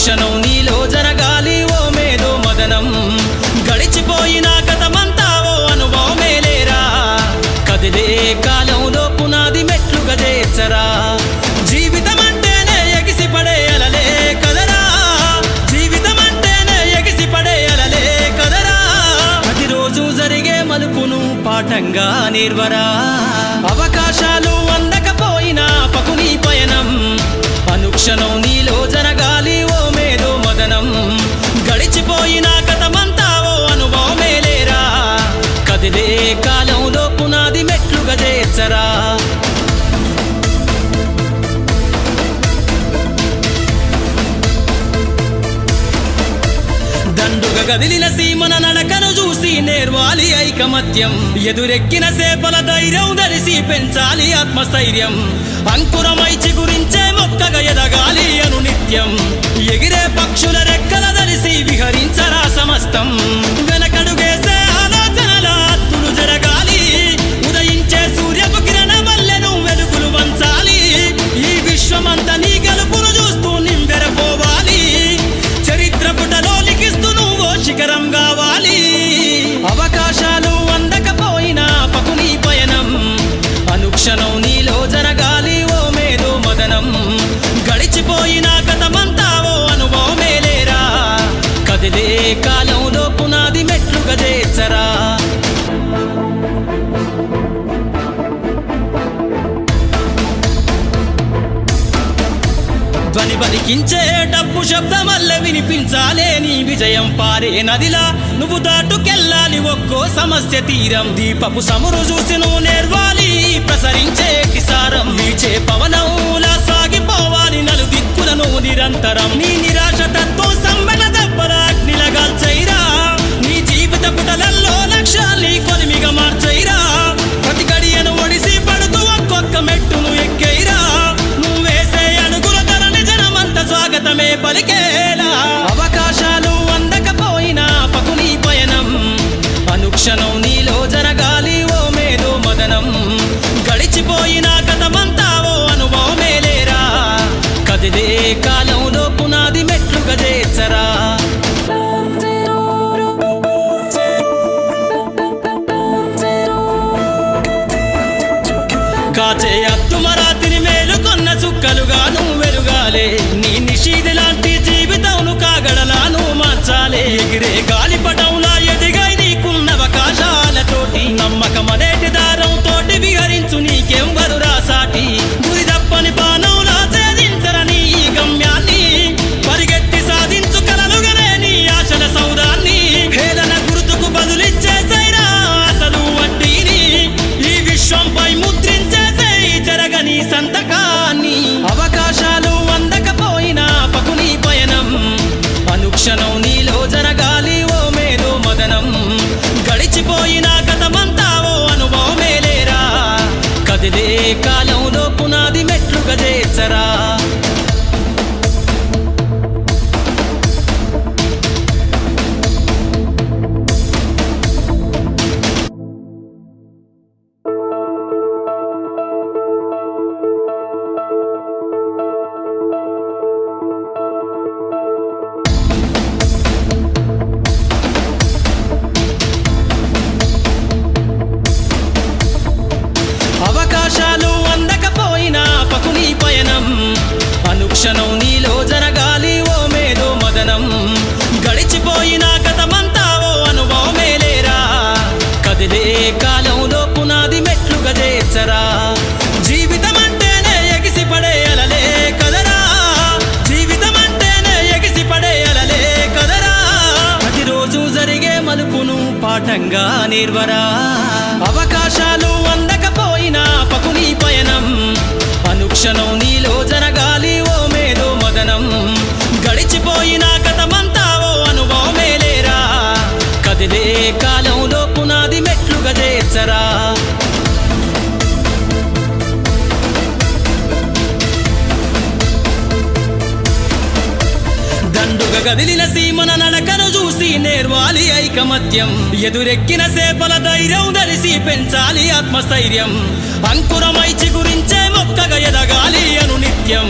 అనుక్షణం నీలో జరగాలి ఓ మేధో మదనం గడిచిపోయిన గతమంతా ఓ అనుభవమే లేరా కదిలే కాలంలో పునాది మెట్లుగా చేర్చరా జీవితం అంటేనే ఎగిసిపడే అలలే కదరా జీవితం అంటేనే ఎగిసిపడే అలలే కదరా ప్రతిరోజు జరిగే మలుపును పాఠంగా నిర్వరా అవకాశాలు అందకపోయినా పకుని పయనం అనుక్షణం నీలో జరగాలి ఓ మేధో మదనం గడిచిపోయిన గతమంతా ఓ అనుభవమే లేరా కదిలే కాలంలో పునాది మెట్లుగా చేర్చరా దండుగ గదిలిన సీమన నడకను చూసి నేర్వాలి ఐకమత్యం ఎదురెక్కిన సేపల ధైర్యం ధరిసి పెంచాలి ఆత్మస్థైర్యం అంకురమై చిగురించే మొక్కగా ఎదగాలి అను నిత్యం ఎగిరే పక్షుల రెక్కల ధరిసి విహరించరా సమస్తం వెనకడుగేసే ఆలోచనల అత్తులు జరగాలి ఉదయించే సూర్యపు కిరణ వల్లెను వెలుగులు వంచాలి ఈ విశ్వమంతా నీ గెలుపును చూస్తూ నింబెరపోవాలి చరిత్ర పుటలో లిఖిస్తూ నువ్వు శిఖరం కావాలి అవకాశాలు అందకపోయినా పకుని పయనం అనుక్షణం నీలో జరగాలి ఓ మేధో మదనం గడిచిపోయిన గతమంతా ఓ అనుభవమే లేరా కదిలే కాలంలో పునాది మెట్లుగా చేర్చరా ధ్వని బలికించే డబ్బు శబ్దమల్లె వినిపించాలే నీ విజయం పారే నదిలా నువ్వు దాటుకెళ్ళాలి ఒక్కో సమస్య తీరం దీపపు సమురు చూసి నువ్వు నేర్వాలి ప్రసరించే కిసారం వీచే పవనంలా సాగిపోవాలి నలు దిక్కులను నిరంతరం నీ నిరాశ తత్వం సమ్మెల దెబ్బల అగ్నిలగాల్చైరా నీ జీవిత పుటలల్లో లక్ష్యాల్ని కొలిమిగా మార్చైరా ప్రతి గడియను ఒడిసి పడుతూ ఒక్కొక్క మెట్టును ఎక్కైరా స్వాగతమే పలికేలా అవకాశాలు అందకపోయినా పకుని పయనం అనుక్షణం నీలో జరగాలి ఓ మేధో మదనం గడిచిపోయిన గతమంతా ఓ అనుభవమే లేరా కదిలే కాలంలో పునాది మెట్లుగా చేర్చరా కాచే అత్తుమరాతిని మేలుకొన్న చుక్కలుగా నువ్వు వెలుగాలే నీ నిషీది లాంటి జీవితంను కాగడలాను మార్చాలే ఎగిరే గాలిపటంలా ఎదిగై నీకున్న అవకాశాలతోటి నమ్మకమనేటి దారం తోటి విహరించు నీకేం వరురా సాటి గురి తప్పని బాణంలా ఛేదించరని ఈ గమ్యాన్ని పరిగెత్తి సాధించు కలలుగనే నీ ఆశల సౌదాన్ని హేళన గుర్తుకు బదులిచ్చేసైరా అసలు వడ్డీని ఈ విశ్వంపై ముద్రించేసే జరగని సంతకాన్ని అవకాశాలు అందకపోయినా పకుని పయనం అనుక్షణం నీలో జరగాలి ఓ మేధో మదనం గడిచిపోయిన గతమంతా ఓ అనుభవమే లేరా కదిలే కాలంలో పునాది మెట్లుగా చేర్చరా అవకాశాలు అందకపోయినా పకుని పయనం అనుక్షణం నీలో జరగాలి ఓ మేధో మదనం గడిచిపోయిన గతమంతా ఓ అనుభవమే లేరా కదిలే కాలంలో పునాది మెట్లుగా చేర్చరా జీవితం అంటేనే ఎగిసిపడే అలలే కదరా జీవితం అంటేనే ఎగిసిపడే అలలే కదరా ప్రతిరోజు జరిగే మలుపును పాఠంగా నిర్వరా అవకాశాలు అందకపోయినా పకుని పయనం అనుక్షణం నీలో జరగాలి ఓ మేధో మదనం గడిచిపోయిన గతమంతా ఓ అనుభవమే లేరా కదిలే కాలంలో పునాది మెట్లుగా చేర్చరా దండుగ గదిలిన సీమన నడకను చూసి నేర్వాలి ఐకమత్యం ఎదురెక్కిన సేపల ధైర్యం ధరిసి పెంచాలి ఆత్మస్థైర్యం అంకురమై చిగురించే మొక్కగా ఎదగాలి అను నిత్యం